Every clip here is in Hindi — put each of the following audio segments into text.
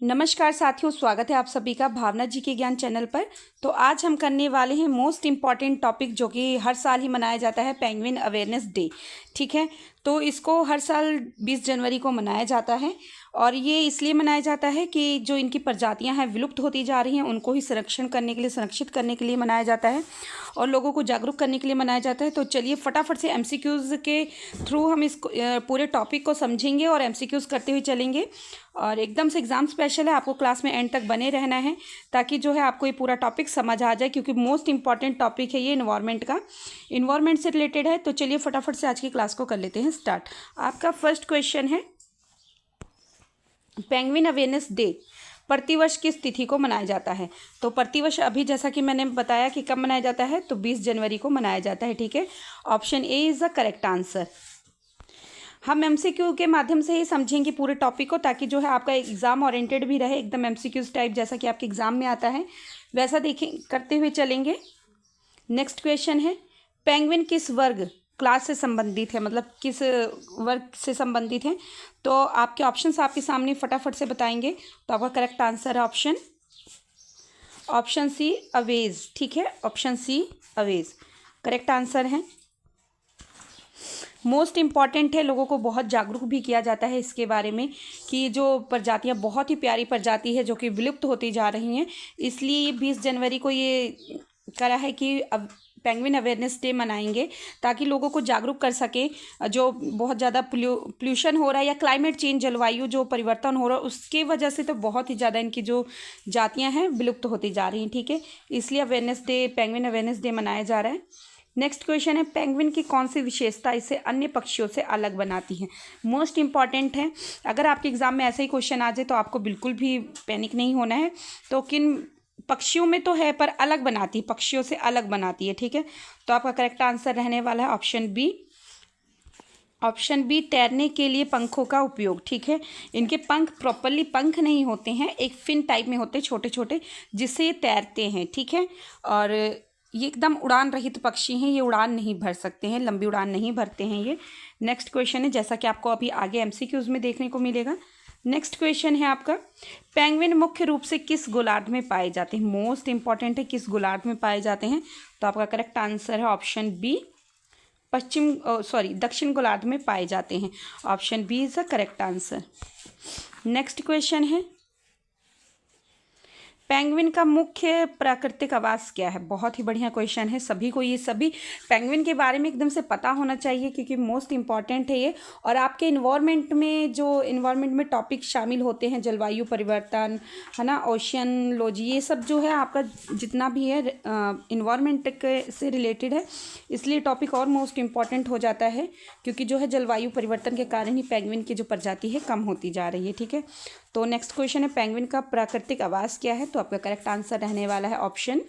नमस्कार साथियों, स्वागत है आप सभी का भावना जी के ज्ञान चैनल पर। तो आज हम करने वाले हैं मोस्ट इम्पॉर्टेंट टॉपिक, जो कि हर साल ही मनाया जाता है, पेंगुइन अवेयरनेस डे। ठीक है, तो इसको हर साल 20 जनवरी को मनाया जाता है और ये इसलिए मनाया जाता है कि जो इनकी प्रजातियां हैं विलुप्त होती जा रही हैं, उनको ही संरक्षण करने के लिए, संरक्षित करने के लिए मनाया जाता है और लोगों को जागरूक करने के लिए मनाया जाता है। तो चलिए फटाफट से एमसीक्यूज़ के थ्रू हम इस पूरे टॉपिक को समझेंगे और एमसीक्यूज़ करते हुए चलेंगे। और एकदम से एग्ज़ाम स्पेशल है, आपको क्लास में एंड तक बने रहना है ताकि जो है आपको ये पूरा टॉपिक समझ आ जाए, क्योंकि मोस्ट इंपॉर्टेंट टॉपिक है ये इन्वायरमेंट का, इन्वायरमेंट से रिलेटेड है। तो चलिए फटाफट से आज की क्लास को कर लेते हैं स्टार्ट। आपका फर्स्ट क्वेश्चन है, पेंगुइन अवेयरनेस डे प्रतिवर्ष किस तिथि को मनाया जाता है? तो प्रतिवर्ष अभी जैसा कि मैंने बताया कि कब मनाया जाता है, तो 20 जनवरी को मनाया जाता है। ठीक है, option A is the correct answer. हम एमसीक्यू के माध्यम से ही समझेंगे पूरे टॉपिक को, ताकि जो है आपका एग्ज़ाम ओरिएंटेड भी रहे, एकदम एमसीक्यूज टाइप जैसा कि आपके एग्ज़ाम में आता है वैसा देखें करते हुए चलेंगे। नेक्स्ट क्वेश्चन है, पेंगुइन किस वर्ग क्लास से संबंधित है, मतलब किस वर्ग से संबंधित है? तो आपके ऑप्शंस आपके सामने फटाफट से बताएंगे। तो आपका करेक्ट आंसर है ऑप्शन सी अवेज। ठीक है, option C always correct answer है। मोस्ट इम्पॉर्टेंट है, लोगों को बहुत जागरूक भी किया जाता है इसके बारे में कि जो प्रजातियां बहुत ही प्यारी प्रजाति है जो कि विलुप्त होती जा रही हैं, इसलिए 20 जनवरी को ये करा है कि अब पेंगुइन अवेयरनेस डे मनाएंगे ताकि लोगों को जागरूक कर सके। जो बहुत ज़्यादा पोल्यूशन हो रहा है या क्लाइमेट चेंज, जलवायु जो परिवर्तन हो रहा है, उसके वजह से तो बहुत ही ज़्यादा इनकी जो जातियां हैं विलुप्त होती जा रही हैं। ठीक है, इसलिए awareness day, penguin awareness day मनाया जा रहा है। नेक्स्ट क्वेश्चन है, पेंगुइन की कौन सी विशेषता इसे अन्य पक्षियों से अलग बनाती है? मोस्ट इंपॉर्टेंट है, अगर आपके एग्जाम में ऐसा ही क्वेश्चन आ जाए तो आपको बिल्कुल भी पैनिक नहीं होना है। तो किन पक्षियों में तो है, पर अलग बनाती है, पक्षियों से अलग बनाती है। ठीक है, तो आपका करेक्ट आंसर रहने वाला है ऑप्शन बी। ऑप्शन बी, तैरने के लिए पंखों का उपयोग। ठीक है, इनके पंख प्रॉपरली पंख नहीं होते हैं, एक फिन टाइप में होते हैं छोटे छोटे, जिससे ये तैरते हैं। ठीक है, और ये एकदम उड़ान रहित पक्षी हैं, ये उड़ान नहीं भर सकते हैं, लंबी उड़ान नहीं भरते हैं ये। नेक्स्ट क्वेश्चन है, जैसा कि आपको अभी आगे एमसीक्यूज में देखने को मिलेगा। नेक्स्ट क्वेश्चन है आपका, पेंगुइन मुख्य रूप से किस गोलार्ध में पाए जाते हैं? मोस्ट इंपॉर्टेंट है, किस गोलार्ध में पाए जाते हैं? तो आपका करेक्ट आंसर है ऑप्शन बी, दक्षिण गोलार्ध में पाए जाते हैं। Option B is the correct answer. Next question है, पेंगुइन का मुख्य प्राकृतिक आवास क्या है? बहुत ही बढ़िया क्वेश्चन है, सभी को ये सभी पेंगुइन के बारे में एकदम से पता होना चाहिए, क्योंकि मोस्ट इंपॉर्टेंट है ये। और आपके इन्वायरमेंट में जो इन्वायरमेंट में टॉपिक शामिल होते हैं, जलवायु परिवर्तन है ना, ओशियनोलॉजी, ये सब जो है आपका जितना भी है इन्वायरमेंट से रिलेटेड है, इसलिए टॉपिक और मोस्ट इंपॉर्टेंट हो जाता है, क्योंकि जो है जलवायु परिवर्तन के कारण ही पेंगुइन की जो प्रजाति है कम होती जा रही है। ठीक है, तो नेक्स्ट क्वेश्चन है, पेंगुइन का प्राकृतिक आवास क्या है? तो आपका करेक्ट आंसर रहने वाला है ऑप्शन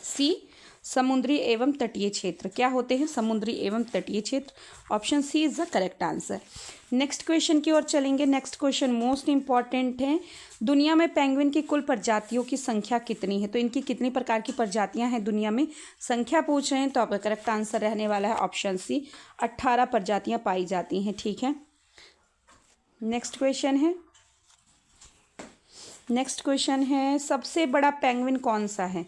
सी, समुद्री एवं तटीय क्षेत्र। क्या होते हैं? समुद्री एवं तटीय क्षेत्र। Option C is the correct answer. Next question की ओर चलेंगे। नेक्स्ट क्वेश्चन मोस्ट इंपॉर्टेंट है, दुनिया में पेंगुइन की कुल प्रजातियों की संख्या कितनी है? तो इनकी कितनी प्रकार की प्रजातियां हैं दुनिया में, संख्या पूछ रहे हैं, तो आपका करेक्ट आंसर रहने वाला है ऑप्शन सी, 18 प्रजातियां पाई जाती हैं। ठीक है, नेक्स्ट क्वेश्चन है, सबसे बड़ा पेंगुइन कौन सा है?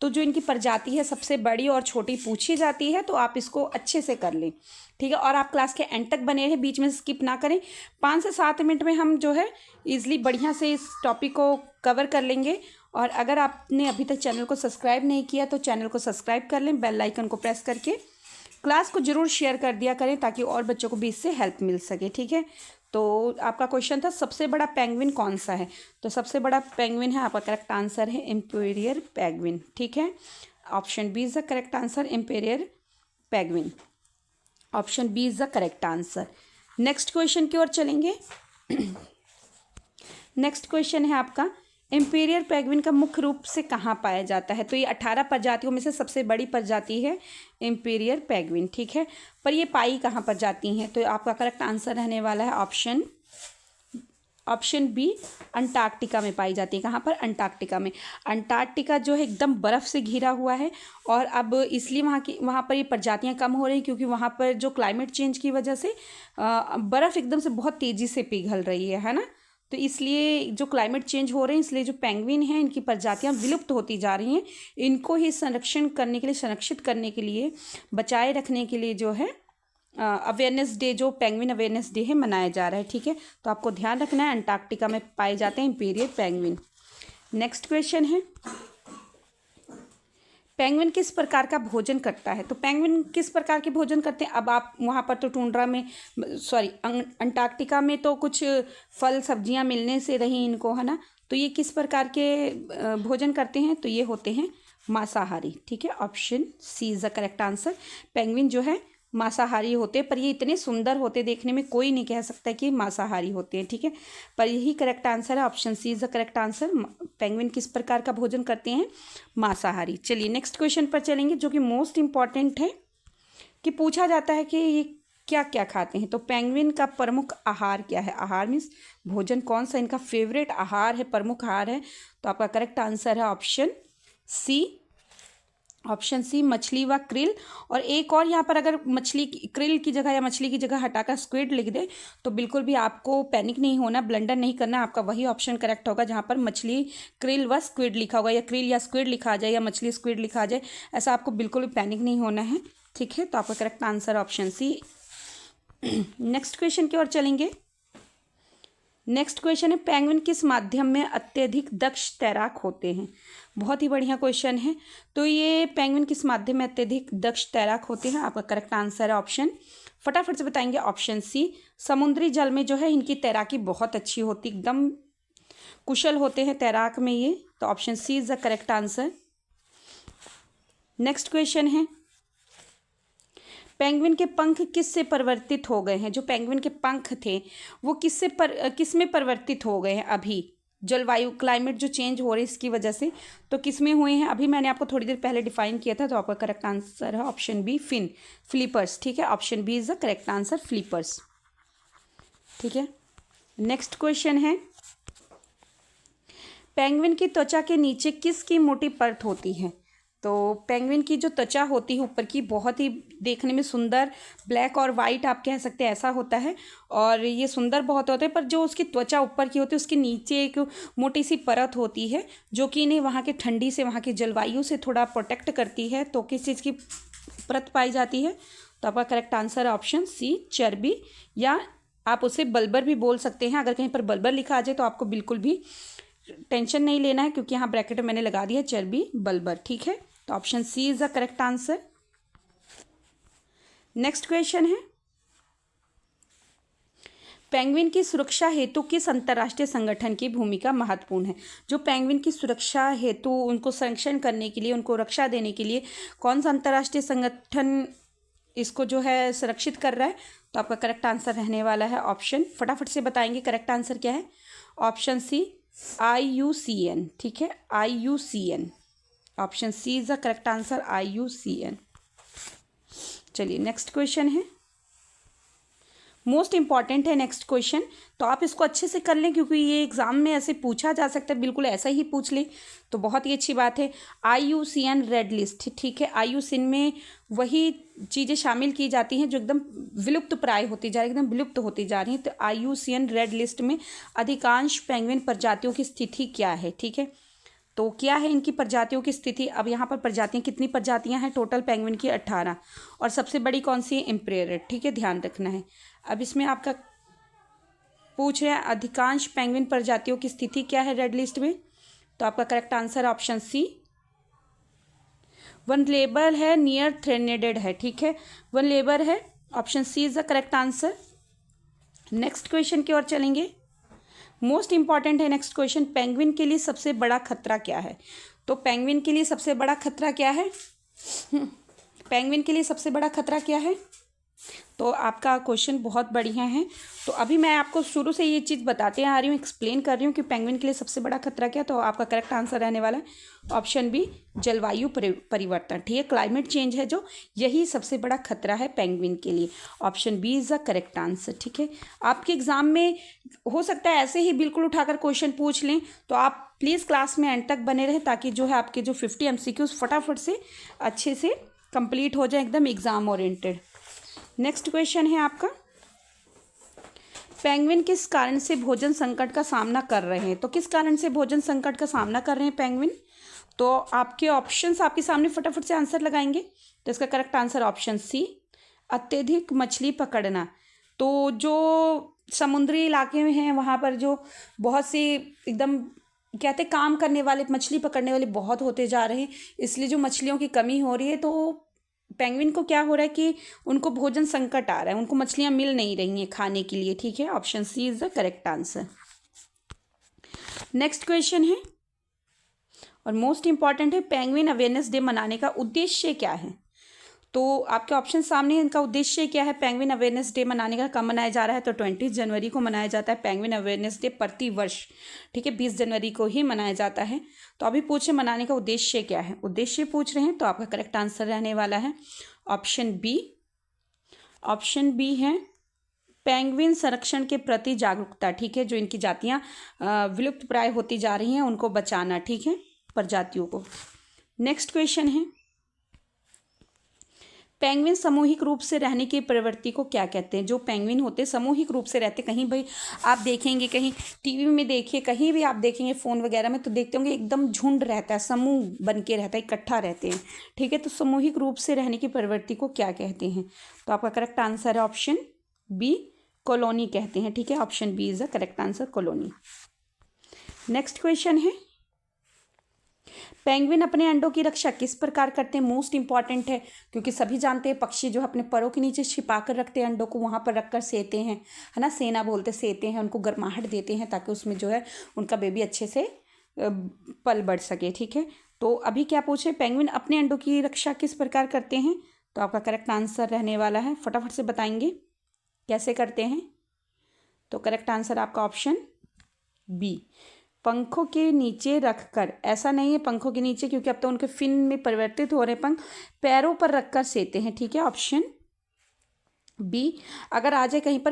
तो जो इनकी प्रजाति है सबसे बड़ी और छोटी पूछी जाती है, तो आप इसको अच्छे से कर लें। ठीक है, और आप क्लास के एंड तक बने रहें, बीच में स्किप ना करें। 5 से 7 मिनट में हम जो है ईजिली बढ़िया से इस टॉपिक को कवर कर लेंगे। और अगर आपने अभी तक चैनल को सब्सक्राइब नहीं किया तो चैनल को सब्सक्राइब कर लें, बेल आइकन को प्रेस करके क्लास को ज़रूर शेयर कर दिया करें, ताकि और बच्चों को भी इससे हेल्प मिल सके। ठीक है, तो आपका क्वेश्चन था सबसे बड़ा पेंगुइन कौन सा है? तो सबसे बड़ा पेंगुइन है, आपका करेक्ट आंसर है इम्पेरियर पेंगुइन। ठीक है, option B is the correct answer, emperor penguin. Option B is the correct answer. Next question की ओर चलेंगे। नेक्स्ट क्वेश्चन है आपका, इम्पेरियर पेंगुइन का मुख्य रूप से कहाँ पाया जाता है? तो ये 18 प्रजातियों में से सबसे बड़ी प्रजाति है इम्पेरियर पेंगुइन। ठीक है, पर ये पाई कहाँ पर जाती हैं? तो आपका करेक्ट आंसर रहने वाला है ऑप्शन बी, अंटार्कटिका में पाई जाती है। कहाँ पर? अंटार्कटिका में। अंटार्कटिका जो है एकदम बर्फ़ से घिरा हुआ है, और अब इसलिए वहाँ पर ये प्रजातियाँ कम हो रही हैं, क्योंकि वहाँ पर जो क्लाइमेट चेंज की वजह से बर्फ़ एकदम से बहुत तेज़ी से पिघल रही है ना। तो इसलिए जो क्लाइमेट चेंज हो रहे हैं इसलिए जो पेंगुइन हैं इनकी प्रजातियां विलुप्त होती जा रही हैं। इनको ही संरक्षित करने के लिए बचाए रखने के लिए जो है अवेयरनेस डे, जो पेंगुइन अवेयरनेस डे है, मनाया जा रहा है। ठीक है, तो आपको ध्यान रखना है अंटार्कटिका में पाए जाते हैं इंपीरियल पेंगुइन। नेक्स्ट क्वेश्चन है, पेंगुइन किस प्रकार का भोजन करता है? तो पेंगुइन किस प्रकार के भोजन करते हैं? अब आप वहाँ पर तो टुंड्रा में, सॉरी अंटार्कटिका में तो कुछ फल सब्जियाँ मिलने से रही इनको, है ना। तो ये किस प्रकार के भोजन करते हैं? तो ये होते हैं मांसाहारी। ठीक है, option C is the correct answer. Penguin जो है मांसाहारी होते हैं, पर ये इतने सुंदर होते देखने में, कोई नहीं कह सकता कि मांसाहारी होते हैं। ठीक है, पर यही करेक्ट आंसर है, option C is the correct answer. Penguin किस प्रकार का भोजन करते हैं? मांसाहारी। चलिए नेक्स्ट क्वेश्चन पर चलेंगे, जो कि मोस्ट इंपॉर्टेंट है, कि पूछा जाता है कि ये क्या क्या खाते हैं। तो पेंगुइन का प्रमुख आहार क्या है? आहार मीन्स भोजन, कौन सा इनका फेवरेट आहार है, प्रमुख आहार है? तो आपका करेक्ट आंसर है ऑप्शन सी। ऑप्शन सी, मछली व क्रिल। और एक और यहाँ पर अगर मछली क्रिल की जगह या मछली की जगह हटाकर स्क्विड लिख दे तो बिल्कुल भी आपको पैनिक नहीं होना, ब्लंडर नहीं करना, आपका वही ऑप्शन करेक्ट होगा जहाँ पर मछली क्रिल व स्क्विड लिखा होगा, या क्रिल या स्क्विड लिखा जाए, या मछली स्क्विड लिखा जाए, ऐसा आपको बिल्कुल भी पैनिक नहीं होना है। ठीक है, तो आपका correct answer option C. Next question की ओर चलेंगे। नेक्स्ट क्वेश्चन है, पेंगुइन किस माध्यम में अत्यधिक दक्ष तैराक होते हैं? बहुत ही बढ़िया क्वेश्चन है। तो ये पेंगुइन किस माध्यम में अत्यधिक दक्ष तैराक होते हैं? आपका करेक्ट आंसर है ऑप्शन, फटाफट से बताएंगे, ऑप्शन सी। समुद्री जल में जो है इनकी तैराकी बहुत अच्छी होती, एकदम कुशल होते हैं तैराक में ये। तो option C is the correct answer. Next question है, पेंगुइन के पंख किससे परिवर्तित हो गए हैं? जो पेंगुइन के पंख थे वो किस में परिवर्तित हो गए हैं अभी? जलवायु, क्लाइमेट जो चेंज हो रही है इसकी वजह से, तो किस में हुए हैं? अभी मैंने आपको थोड़ी देर पहले डिफाइन किया था। तो आपका करेक्ट आंसर है ऑप्शन बी, फ्लिपर्स। ठीक है, option B is the correct answer, flippers. ठीक है, नेक्स्ट क्वेश्चन है, पेंगुइन की त्वचा के नीचे किसकी मोटी परत होती है? तो पेंगुइन की जो त्वचा होती है ऊपर की, बहुत ही देखने में सुंदर, ब्लैक और वाइट आप कह सकते हैं, ऐसा होता है। और ये सुंदर बहुत होते हैं, पर जो उसकी त्वचा ऊपर की होती है उसके नीचे एक मोटी सी परत होती है जो कि इन्हें वहाँ की ठंडी से, वहाँ की जलवायु से थोड़ा प्रोटेक्ट करती है। तो किस चीज़ की परत पाई जाती है? तो आपका करेक्ट आंसर है ऑप्शन सी, चर्बी, या आप उसे बल्बर भी बोल सकते हैं। अगर कहीं पर बल्बर लिखा आ जाए तो आपको बिल्कुल भी टेंशन नहीं लेना है, क्योंकि यहाँ ब्रैकेट में मैंने लगा दिया चर्बी, बल्बर। ठीक है, तो option C is the correct answer. Next question है, पेंगुइन की सुरक्षा हेतु किस अंतर्राष्ट्रीय संगठन की भूमिका महत्वपूर्ण है? जो पेंगुइन की सुरक्षा हेतु, उनको संरक्षण करने के लिए, उनको रक्षा देने के लिए कौन सा अंतर्राष्ट्रीय संगठन इसको जो है सुरक्षित कर रहा है? तो आपका करेक्ट आंसर रहने वाला है ऑप्शन, फटाफट से बताएंगे करेक्ट आंसर क्या है? Option C, IUCN। ठीक है, IUCN, option C is the correct answer, IUCN। चलिए नेक्स्ट क्वेश्चन है, मोस्ट इंपॉर्टेंट है नेक्स्ट क्वेश्चन, तो आप इसको अच्छे से कर लें क्योंकि ये एग्जाम में ऐसे पूछा जा सकता है, बिल्कुल ऐसा ही पूछ लें तो बहुत ही अच्छी बात है। IUCN red list. ठीक है, IUCN में वही चीज़ें शामिल की जाती हैं जो एकदम विलुप्त प्राय होती जा रही, एकदम विलुप्त होती जा रही हैं। तो IUCN रेड लिस्ट में अधिकांश पेंगुइन प्रजातियों की स्थिति क्या है? ठीक है, तो क्या है इनकी प्रजातियों की स्थिति? अब यहाँ पर प्रजातियाँ, कितनी प्रजातियाँ हैं टोटल पेंगुइन की? 18। और सबसे बड़ी कौन सी है? इम्पेरेड। ठीक है, ध्यान रखना है। अब इसमें आपका पूछ रहे हैं अधिकांश पेंगुइन प्रजातियों की स्थिति क्या है रेड लिस्ट में? तो आपका correct answer option C, vulnerable है, नियर थ्रेटेड है। ठीक है, वनरेबल है, option C is the correct answer. Next question की ओर चलेंगे, मोस्ट इंपॉर्टेंट है नेक्स्ट क्वेश्चन, पेंगुइन के लिए सबसे बड़ा खतरा क्या है? तो पेंगुइन के लिए सबसे बड़ा खतरा क्या है? पेंगुइन के लिए सबसे बड़ा खतरा क्या है? तो आपका क्वेश्चन बहुत बढ़िया है। तो अभी मैं आपको शुरू से ये चीज़ बताते आ रही हूँ, एक्सप्लेन कर रही हूँ कि पेंगुइन के लिए सबसे बड़ा खतरा क्या है। तो आपका करेक्ट आंसर रहने वाला है ऑप्शन बी, जलवायु परिवर्तन। ठीक है, क्लाइमेट चेंज है जो, यही सबसे बड़ा खतरा है पेंगुइन के लिए। Option B is the correct answer. ठीक है, आपके एग्जाम में हो सकता है ऐसे ही बिल्कुल उठाकर क्वेश्चन पूछ लें, तो आप प्लीज़ क्लास में एंड तक बने रहें ताकि जो है आपके जो 50 MCQs फटाफट से अच्छे से कंप्लीट हो जाए, एकदम एग्जाम ओरिएंटेड। नेक्स्ट क्वेश्चन है आपका, पेंगुइन किस कारण से भोजन संकट का सामना कर रहे हैं? तो किस कारण से भोजन संकट का सामना कर रहे हैं पेंगुइन? तो आपके ऑप्शंस आपके सामने, फटाफट से आंसर लगाएंगे। तो इसका करेक्ट आंसर ऑप्शन सी, अत्यधिक मछली पकड़ना। तो जो समुद्री इलाके में हैं वहाँ पर जो बहुत सी एकदम कहते काम करने वाले, मछली पकड़ने वाले बहुत होते जा रहे हैं, इसलिए जो मछलियों की कमी हो रही है, तो पेंगुइन को क्या हो रहा है कि उनको भोजन संकट आ रहा है, उनको मछलियाँ मिल नहीं रही हैं खाने के लिए। ठीक है, option C is the correct answer. Next question है और मोस्ट इंपॉर्टेंट है, पेंगुइन अवेयरनेस डे मनाने का उद्देश्य क्या है? तो आपके ऑप्शन सामने है, इनका उद्देश्य क्या है पेंगुइन अवेयरनेस डे मनाने का? कब मनाया जा रहा है? तो 20 जनवरी को मनाया जाता है पेंगुइन अवेयरनेस डे प्रति वर्ष। ठीक है, 20 जनवरी को ही मनाया जाता है। तो अभी पूछे मनाने का उद्देश्य क्या है, उद्देश्य पूछ रहे हैं, तो आपका करेक्ट आंसर रहने वाला है ऑप्शन बी। ऑप्शन बी है पेंगुइन संरक्षण के प्रति जागरूकता। ठीक है, जो इनकी जातियाँ विलुप्त प्राय होती जा रही हैं उनको बचाना। ठीक है, प्रजातियों को। नेक्स्ट क्वेश्चन है, पेंगुइन सामूहिक रूप से रहने की प्रवृत्ति को क्या कहते हैं? जो पेंगुइन होते हैं सामूहिक रूप से रहते, कहीं भाई आप देखेंगे, कहीं टीवी में देखिए, कहीं भी आप देखेंगे फ़ोन वगैरह में, तो देखते होंगे एकदम झुंड रहता है, समूह बन के रहता है, इकट्ठा रहते हैं। ठीक है, तो सामूहिक रूप से रहने की प्रवृत्ति को क्या कहते हैं? तो आपका करेक्ट आंसर है ऑप्शन बी, कॉलोनी कहते हैं। ठीक है, option B is the correct answer, colony. Next question है, पेंगुइन अपने अंडों की रक्षा किस प्रकार करते हैं? मोस्ट इंपॉर्टेंट है, क्योंकि सभी जानते हैं पक्षी जो अपने परों के नीचे छिपा कर रखते हैं अंडों को, वहाँ पर रखकर सेते हैं, है ना, सेना बोलते, सेते हैं, उनको गर्माहट देते हैं ताकि उसमें जो है उनका बेबी अच्छे से पल बढ़ सके। ठीक है, तो अभी क्या पूछे, पेंगुइन अपने अंडों की रक्षा किस प्रकार करते हैं? तो आपका करेक्ट आंसर रहने वाला है, फटाफट से बताएंगे कैसे करते हैं। तो करेक्ट आंसर आपका ऑप्शन बी, पंखों के नीचे रखकर। ऐसा नहीं है पंखों के नीचे, क्योंकि अब तो उनके फिन में परिवर्तित हो रहे पंख, पैरों पर रखकर सेते हैं। ठीक है, ऑप्शन बी। अगर आ जाए कहीं पर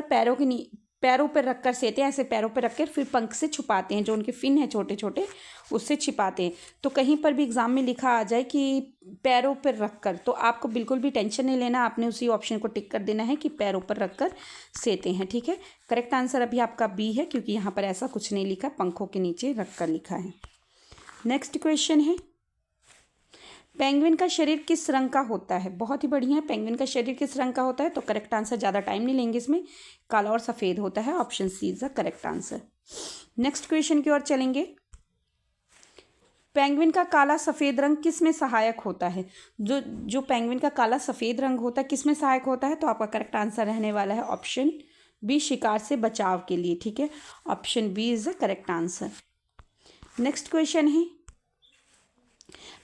पैरों पर रखकर सेते हैं, ऐसे पैरों पर रखकर फिर पंख से छुपाते हैं, जो उनके फिन है छोटे छोटे उससे छिपाते हैं। तो कहीं पर भी एग्जाम में लिखा आ जाए कि पैरों पर रखकर, तो आपको बिल्कुल भी टेंशन नहीं लेना, आपने उसी ऑप्शन को टिक कर देना है कि पैरों पर रखकर सेते हैं। ठीक है, करेक्ट आंसर अभी आपका बी है, क्योंकि यहाँ पर ऐसा कुछ नहीं लिखा, पंखों के नीचे रखकर लिखा है। नेक्स्ट क्वेश्चन है, पेंगुइन का शरीर किस रंग का होता है? बहुत ही बढ़िया, पेंगुइन का शरीर किस रंग का होता है? तो करेक्ट आंसर, ज़्यादा टाइम नहीं लेंगे इसमें, काला और सफ़ेद होता है, option C is the correct answer. Next question की ओर चलेंगे, पेंगुइन का काला सफ़ेद रंग किस में सहायक होता है? जो पेंगुइन का काला सफ़ेद रंग होता है किस में सहायक होता है? तो आपका करेक्ट आंसर रहने वाला है ऑप्शन बी, शिकार से बचाव के लिए। ठीक है, option B is the correct answer. Next question है,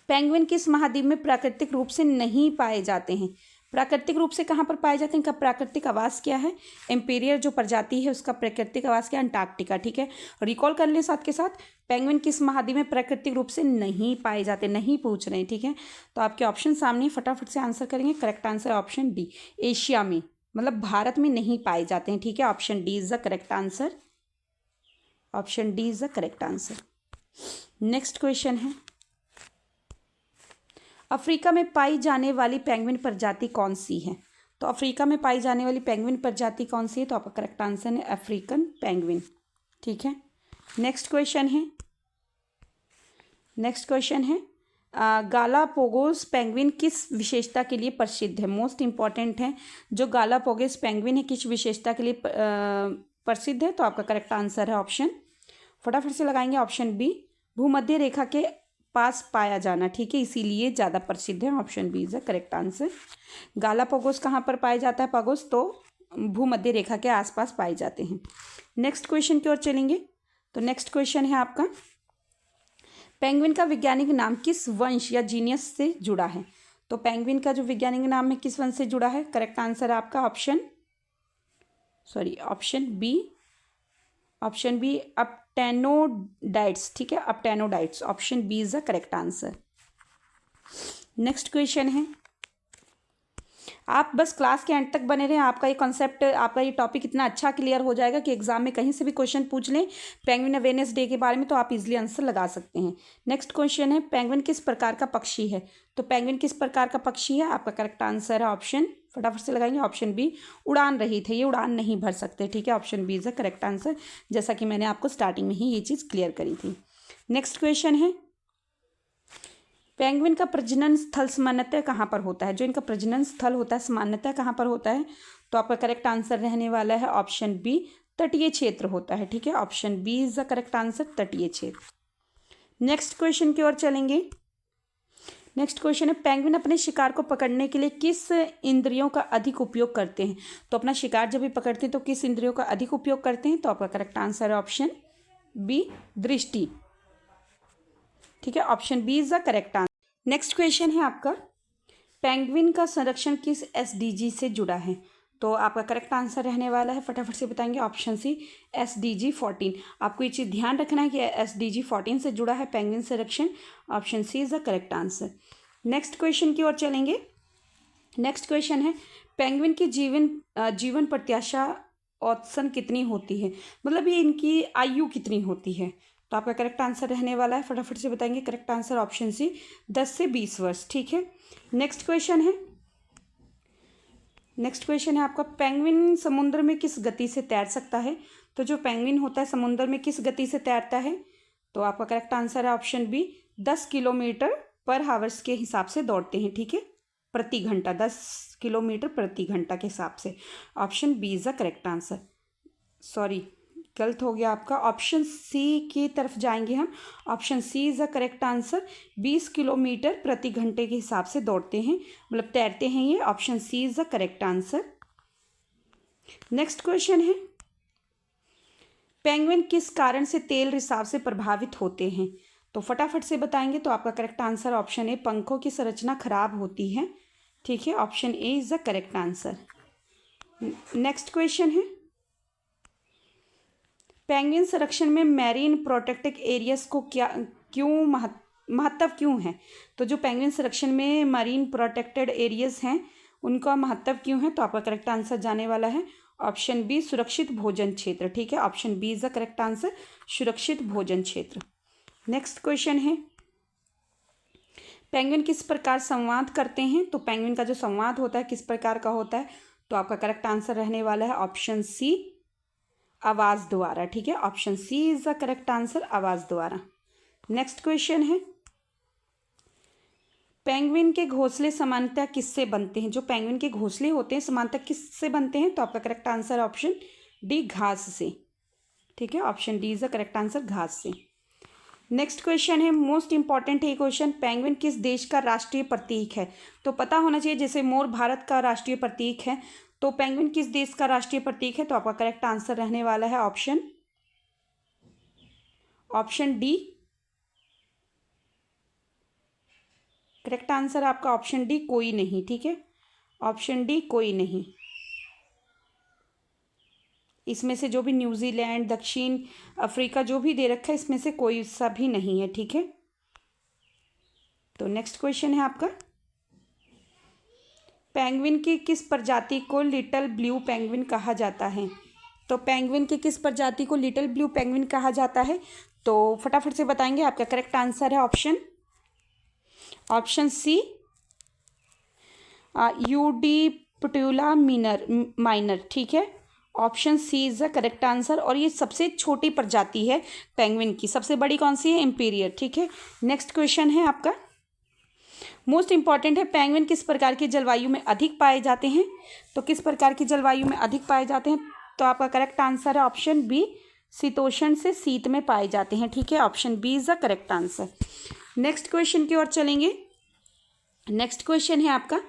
पेंगुइन किस महाद्वीप में प्राकृतिक रूप से नहीं पाए जाते हैं? प्राकृतिक रूप से कहाँ पर पाए जाते हैं, इनका प्राकृतिक आवास क्या है? एम्पेरियर जो प्रजाति है उसका प्राकृतिक आवास क्या है? अंटार्कटिका। ठीक है, रिकॉल कर लें साथ के साथ, पेंगुइन किस महाद्वीप में प्राकृतिक रूप से नहीं पाए जाते, नहीं पूछ रहे हैं। ठीक है, तो आपके ऑप्शन सामने, फटाफट से आंसर करेंगे। Correct answer option D, Asia में, मतलब भारत में नहीं पाए जाते हैं। ठीक है, option D is the correct answer, option D is the correct answer. Next question है, अफ्रीका में पाई जाने वाली पेंगुइन प्रजाति कौन सी है? तो अफ्रीका में पाई जाने वाली पेंगुइन प्रजाति कौन सी है? तो आपका करेक्ट आंसर है अफ्रीकन पेंगुइन। ठीक है, नेक्स्ट क्वेश्चन है, नेक्स्ट क्वेश्चन है, गालापागोस पेंगुइन किस विशेषता के लिए प्रसिद्ध है? मोस्ट इंपॉर्टेंट है, जो गालापागोस पेंगुइन है किस विशेषता के लिए प्रसिद्ध है? तो आपका करेक्ट आंसर है ऑप्शन, फटाफट से लगाएंगे, ऑप्शन बी, भूमध्य रेखा के पास पाया जाना। ठीक है, इसीलिए ज़्यादा प्रसिद्ध है, option B is the correct answer. Galapagos कहाँ पर पाया जाता है? पागोस तो भूमध्य रेखा के आसपास पाए जाते हैं। नेक्स्ट क्वेश्चन की ओर चलेंगे, तो नेक्स्ट क्वेश्चन है आपका, पेंगुइन का वैज्ञानिक नाम किस वंश या जीनियस से जुड़ा है? तो पेंगुइन का जो वैज्ञानिक नाम है किस वंश से जुड़ा है? करेक्ट आंसर है आपका option B, option B aptenodytes. ठीक है, aptenodytes, option B is the correct answer. Next question है, आप बस क्लास के एंड तक बने रहें, आपका ये कॉन्सेप्ट, आपका ये टॉपिक इतना अच्छा क्लियर हो जाएगा कि एग्जाम में कहीं से भी क्वेश्चन पूछ लें पेंगुइन अवेयरनेस डे के बारे में, तो आप इजीली आंसर लगा सकते हैं। नेक्स्ट क्वेश्चन है, पेंगुइन किस प्रकार का पक्षी है? तो पेंगुइन किस प्रकार का पक्षी है? आपका करेक्ट आंसर है ऑप्शन, फटाफट से लगाएंगे। ऑप्शन बी उड़ान रहित है, ये उड़ान नहीं भर सकते, ठीक है। Option B is the correct answer, जैसा कि मैंने आपको स्टार्टिंग में ही ये चीज़ क्लियर करी थी। नेक्स्ट क्वेश्चन है, पेंगुइन का प्रजनन स्थल सामान्यतः कहाँ पर होता है? जो इनका प्रजनन स्थल होता है सामान्यतः कहाँ पर होता है? तो आपका करेक्ट आंसर रहने वाला है ऑप्शन बी, तटीय क्षेत्र होता है, ठीक है। Option B is the correct answer, तटीय क्षेत्र। नेक्स्ट क्वेश्चन की ओर चलेंगे। नेक्स्ट क्वेश्चन है, पेंगुइन अपने शिकार को पकड़ने के लिए किस इंद्रियों का अधिक उपयोग करते हैं? तो अपना शिकार जब भी पकड़ते हैं तो किस इंद्रियों का अधिक उपयोग करते हैं? तो आपका करेक्ट आंसर है ऑप्शन बी, दृष्टि, ठीक है। Option B is the correct answer. Next question है आपका, पेंगुइन का संरक्षण किस एसडीजी से जुड़ा है? तो आपका करेक्ट आंसर रहने वाला है, फटाफट से बताएंगे, ऑप्शन सी, SDG 14। आपको ये चीज़ ध्यान रखना है कि SDG 14 से जुड़ा है पेंगुइन संरक्षण। Option C is the correct answer. Next question की ओर चलेंगे। नेक्स्ट क्वेश्चन है, पेंगुइन की जीवन प्रत्याशा औसतन कितनी होती है? मतलब ये इनकी आयु कितनी होती है? तो आपका करेक्ट आंसर रहने वाला है, फटाफट से बताएंगे, करेक्ट आंसर ऑप्शन सी, 10 से 20 वर्ष, ठीक है। नेक्स्ट क्वेश्चन है, नेक्स्ट क्वेश्चन है आपका, पेंगुइन समुद्र में किस गति से तैर सकता है? तो जो पेंगुइन होता है समुद्र में किस गति से तैरता है? तो आपका करेक्ट आंसर है ऑप्शन बी, 10 किलोमीटर पर हावर्स के हिसाब से दौड़ते हैं, ठीक है, प्रति घंटा, 10 किलोमीटर प्रति घंटा के हिसाब से। Option B is the correct answer. Sorry, गलत हो गया आपका, ऑप्शन सी की तरफ जाएंगे हम। Option C is the correct answer, 20 kilometre प्रति घंटे के हिसाब से दौड़ते हैं, मतलब तैरते हैं ये। Option C is the correct answer. Next question है, पेंगुइन किस कारण से तेल रिसाव से प्रभावित होते हैं? तो फटाफट से बताएंगे। तो आपका करेक्ट आंसर ऑप्शन ए, पंखों की संरचना खराब होती है, ठीक है। Option A is the correct answer. Next question है, पेंगुइन संरक्षण में मैरीन प्रोटेक्टेड एरियाज को क्यों महत्व क्यों है? तो जो पेंगुइन संरक्षण में मरीन प्रोटेक्टेड एरियाज हैं उनका महत्व क्यों है? तो आपका करेक्ट आंसर जाने वाला है ऑप्शन बी, सुरक्षित भोजन क्षेत्र, ठीक है। Option B is the correct answer, सुरक्षित भोजन क्षेत्र। नेक्स्ट क्वेश्चन है, पेंगुइन किस प्रकार संवाद करते हैं? तो पेंगुइन का जो संवाद होता है किस प्रकार का होता है? तो आपका करेक्ट आंसर रहने वाला है ऑप्शन सी, आवाज द्वारा, ठीक है। Option C is the correct answer, आवाज द्वारा। नेक्स्ट क्वेश्चन है, पेंगुइन के घोंसले सामान्यतः किससे बनते हैं? जो पेंगुइन के घोंसले होते हैं सामान्यतः किससे बनते हैं? तो आपका करेक्ट आंसर ऑप्शन डी, घास से, ठीक है। Option D is the correct answer, घास से। नेक्स्ट क्वेश्चन है, मोस्ट इंपॉर्टेंट है क्वेश्चन, पेंगुइन किस देश का राष्ट्रीय प्रतीक है? तो पता होना चाहिए, जैसे मोर भारत का राष्ट्रीय प्रतीक है, तो पेंगुइन किस देश का राष्ट्रीय प्रतीक है? तो आपका करेक्ट आंसर रहने वाला है ऑप्शन डी, करेक्ट आंसर आपका ऑप्शन डी, कोई नहीं, ठीक है। ऑप्शन डी, कोई नहीं। इसमें से जो भी न्यूजीलैंड, दक्षिण अफ्रीका जो भी दे रखा है इसमें से कोई सा भी नहीं है, ठीक है। तो नेक्स्ट क्वेश्चन है आपका, पेंगुइन की किस प्रजाति को लिटिल ब्लू पेंगुइन कहा जाता है? तो पेंगुइन की किस प्रजाति को लिटिल ब्लू पेंगुइन कहा जाता है? तो फटाफट से बताएंगे। आपका करेक्ट आंसर है ऑप्शन सी, यूडीपुटुला माइनर, ठीक है। Option C is the correct answer. और ये सबसे छोटी प्रजाति है पेंगुइन की, सबसे बड़ी कौन सी है? इंपीरियर, ठीक है। नेक्स्ट क्वेश्चन है आपका, मोस्ट इंपॉर्टेंट है, पेंगुइन किस प्रकार की जलवायु में अधिक पाए जाते हैं? तो किस प्रकार की जलवायु में अधिक पाए जाते हैं? तो आपका करेक्ट आंसर है ऑप्शन बी, शीतोष्ण से शीत में पाए जाते हैं, ठीक है। Option B is the correct answer. Next question की ओर चलेंगे। नेक्स्ट क्वेश्चन है आपका,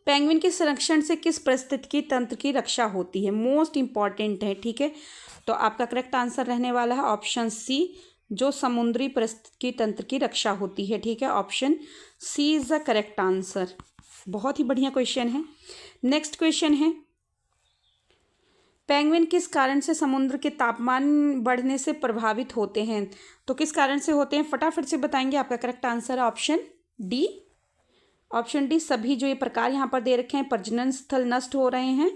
पेंगुइन के संरक्षण से किस पारिस्थितिकी तंत्र की रक्षा होती है? मोस्ट इंपॉर्टेंट है, ठीक है। तो आपका करेक्ट आंसर रहने वाला है ऑप्शन सी, जो समुद्री पारिस्थितिकी तंत्र की रक्षा होती है, ठीक है। Option C is the correct answer. बहुत ही बढ़िया क्वेश्चन है। नेक्स्ट क्वेश्चन है, पेंगुइन किस कारण से समुद्र के तापमान बढ़ने से प्रभावित होते हैं? तो किस कारण से होते हैं? फटाफट से बताएंगे। आपका करेक्ट आंसर है ऑप्शन डी, ऑप्शन डी, सभी जो ये प्रकार यहाँ पर दे रखे हैं, प्रजनन स्थल नष्ट हो रहे हैं,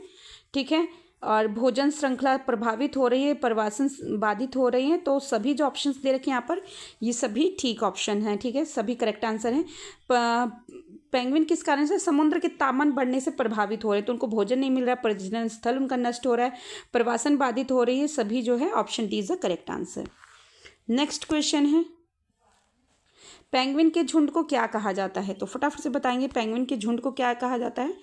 ठीक है, और भोजन श्रृंखला प्रभावित हो रही है, प्रवासन बाधित हो रही हैं, तो सभी जो ऑप्शंस दे रखे हैं यहाँ पर ये सभी ठीक ऑप्शन हैं, ठीक है, सभी करेक्ट आंसर हैं। पेंगुइन किस कारण से? समुद्र के तापमान बढ़ने से प्रभावित हो रहे हैं, तो उनको भोजन नहीं मिल रहा है, प्रजनन स्थल उनका नष्ट हो रहा है, प्रवासन बाधित हो रही है, सभी जो है option D is the correct answer. Next question है, पेंगुइन के झुंड को क्या कहा जाता है? तो फटाफट से बताएंगे, पेंगुइन के झुंड को क्या कहा जाता है?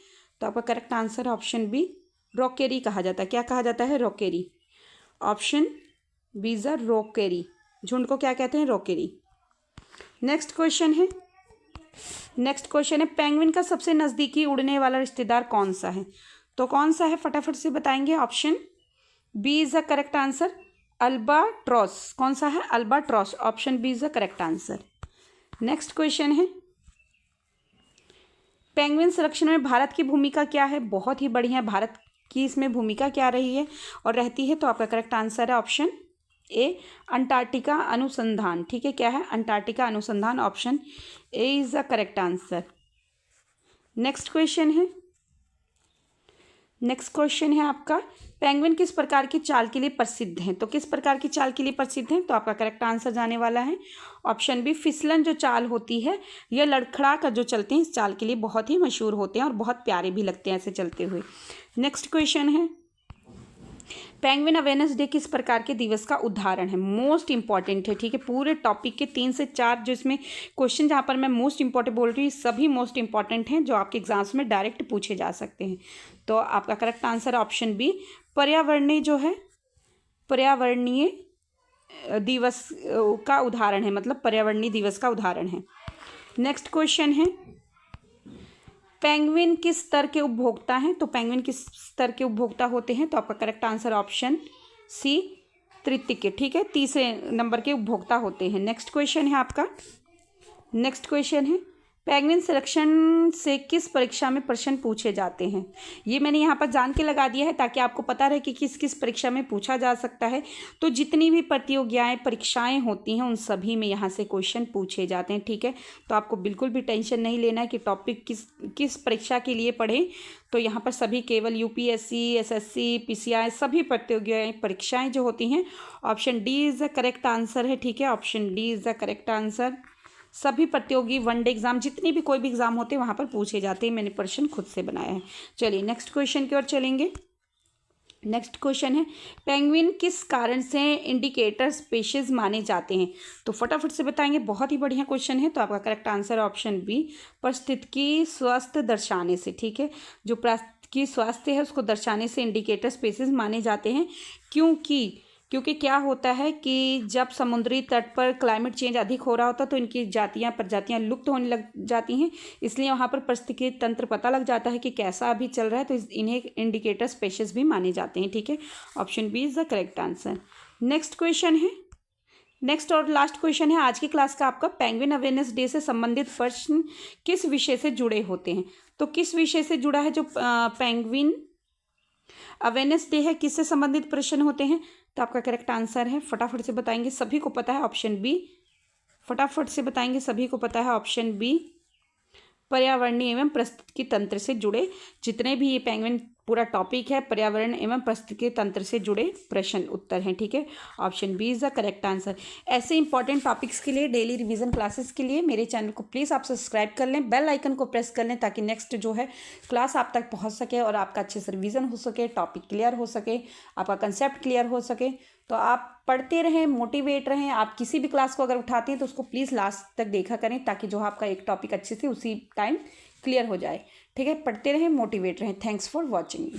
तो आपका correct answer option B rookery कहा जाता है। क्या कहा जाता है? Rookery. Option B is the rookery. झुंड को क्या कहते हैं? रॉकेरी। नेक्स्ट क्वेश्चन है, पेंगुइन का सबसे नज़दीकी उड़ने वाला रिश्तेदार कौन सा है? तो कौन सा है फटाफट से बताएंगे। Option B is the correct answer, albatross. कौन सा है? Albatross. Option B is the correct answer. Next question है, पेंगुइन संरक्षण में भारत की भूमिका क्या है? बहुत ही बढ़िया, भारत की इसमें भूमिका क्या रही है और रहती है? तो आपका करेक्ट आंसर है ऑप्शन ए अंटार्कटिका अनुसंधान। ठीक है, क्या है? अंटार्कटिका अनुसंधान। Option A is the correct answer. Next question है आपका, पेंगुइन किस प्रकार की चाल के लिए प्रसिद्ध हैं? तो किस प्रकार की चाल के लिए प्रसिद्ध हैं? तो आपका करेक्ट आंसर जाने वाला है ऑप्शन बी फिसलन जो चाल होती है, यह लड़खड़ा कर जो चलते हैं इस चाल के लिए बहुत ही मशहूर होते हैं और बहुत प्यारे भी लगते हैं ऐसे चलते हुए। नेक्स्ट क्वेश्चन है, पेंगुइन अवेयरनेस डे किस प्रकार के दिवस का उदाहरण है? मोस्ट इंपॉर्टेंट है। ठीक है, पूरे टॉपिक के 3 से 4 जो इसमें क्वेश्चन जहाँ पर मैं मोस्ट इंपॉर्टेंट बोल रही हूँ सभी मोस्ट इंपॉर्टेंट हैं जो आपके एग्जाम्स में डायरेक्ट पूछे जा सकते हैं। तो आपका करेक्ट आंसर ऑप्शन बी पर्यावरणीय जो है पर्यावरणीय दिवस का उदाहरण है, मतलब पर्यावरणीय दिवस का उदाहरण है। नेक्स्ट क्वेश्चन है, पेंगुइन किस स्तर के उपभोक्ता हैं? तो पेंगुइन किस स्तर के उपभोक्ता होते हैं? तो आपका करेक्ट आंसर ऑप्शन सी तृतीय के, ठीक है, तीसरे नंबर के उपभोक्ता होते हैं। नेक्स्ट क्वेश्चन है, पेंगुइन संरक्षण से किस परीक्षा में प्रश्न पूछे जाते हैं? ये मैंने यहाँ पर जान के लगा दिया है ताकि आपको पता रहे कि किस किस परीक्षा में पूछा जा सकता है। तो जितनी भी प्रतियोगिताएं परीक्षाएं होती हैं उन सभी में यहाँ से क्वेश्चन पूछे जाते हैं। ठीक है, तो आपको बिल्कुल भी टेंशन नहीं लेना है कि टॉपिक किस परीक्षा के लिए पढ़ें। तो यहाँ पर सभी केवल यूपीएससी, एसएससी, पीसीआई सभी प्रतियोगिताएं परीक्षाएँ जो होती हैं option D is the correct answer है। ठीक है, option D is the correct answer. सभी प्रतियोगी वनडे एग्जाम जितने भी कोई भी एग्जाम होते हैं वहाँ पर पूछे जाते हैं, मैंने प्रश्न खुद से बनाया है। चलिए नेक्स्ट क्वेश्चन की ओर चलेंगे। नेक्स्ट क्वेश्चन है, पेंगुइन किस कारण से इंडिकेटर स्पीशीज माने जाते हैं? तो फटाफट से बताएंगे, बहुत ही बढ़िया क्वेश्चन है। तो आपका करेक्ट आंसर ऑप्शन बी पारिस्थितिकी स्वास्थ्य दर्शाने से। ठीक है, जो पारिस्थितिकी स्वास्थ्य है उसको दर्शाने से इंडिकेटर स्पीशीज माने जाते हैं। क्योंकि क्या होता है कि जब समुद्री तट पर क्लाइमेट चेंज अधिक हो रहा होता है तो इनकी प्रजातियां लुप्त होने लग जाती हैं, इसलिए वहाँ पर पारिस्थितिकी तंत्र पता लग जाता है कि कैसा अभी चल रहा है, तो इन्हें इंडिकेटर स्पीशीज भी माने जाते हैं। ठीक है, option B is the correct answer. Next और लास्ट क्वेश्चन है आज की क्लास का आपका, पेंगुइन अवेयरनेस डे से संबंधित प्रश्न किस विषय से जुड़े होते हैं? तो किस विषय से जुड़ा है जो पेंगुइन अवेयरनेस डे है, किससे संबंधित प्रश्न होते हैं? तो आपका करेक्ट आंसर है, फटाफट से बताएंगे, सभी को पता है ऑप्शन बी। फटाफट से बताएंगे, सभी को पता है ऑप्शन बी पर्यावरणीय एवं पारिस्थितिकी तंत्र से जुड़े जितने भी ये पेंगुइन पूरा टॉपिक है पर्यावरण एवं पारिस्थितिकी तंत्र से जुड़े प्रश्न उत्तर हैं। ठीक है, option B is the correct answer. ऐसे इंपॉर्टेंट टॉपिक्स के लिए डेली रिवीजन क्लासेस के लिए मेरे चैनल को प्लीज़ आप सब्सक्राइब कर लें, बेल आइकन को प्रेस कर लें ताकि नेक्स्ट जो है क्लास आप तक पहुंच सके और आपका अच्छे से रिवीजन हो सके, टॉपिक क्लियर हो सके, आपका कंसेप्ट क्लियर हो सके। तो आप पढ़ते रहें, मोटिवेट रहें। आप किसी भी क्लास को अगर उठाते हैं तो उसको प्लीज़ लास्ट तक देखा करें ताकि जो आपका एक टॉपिक अच्छे से उसी टाइम क्लियर हो जाए। ठीक है, पढ़ते रहें, मोटिवेट रहें। Thanks for watching.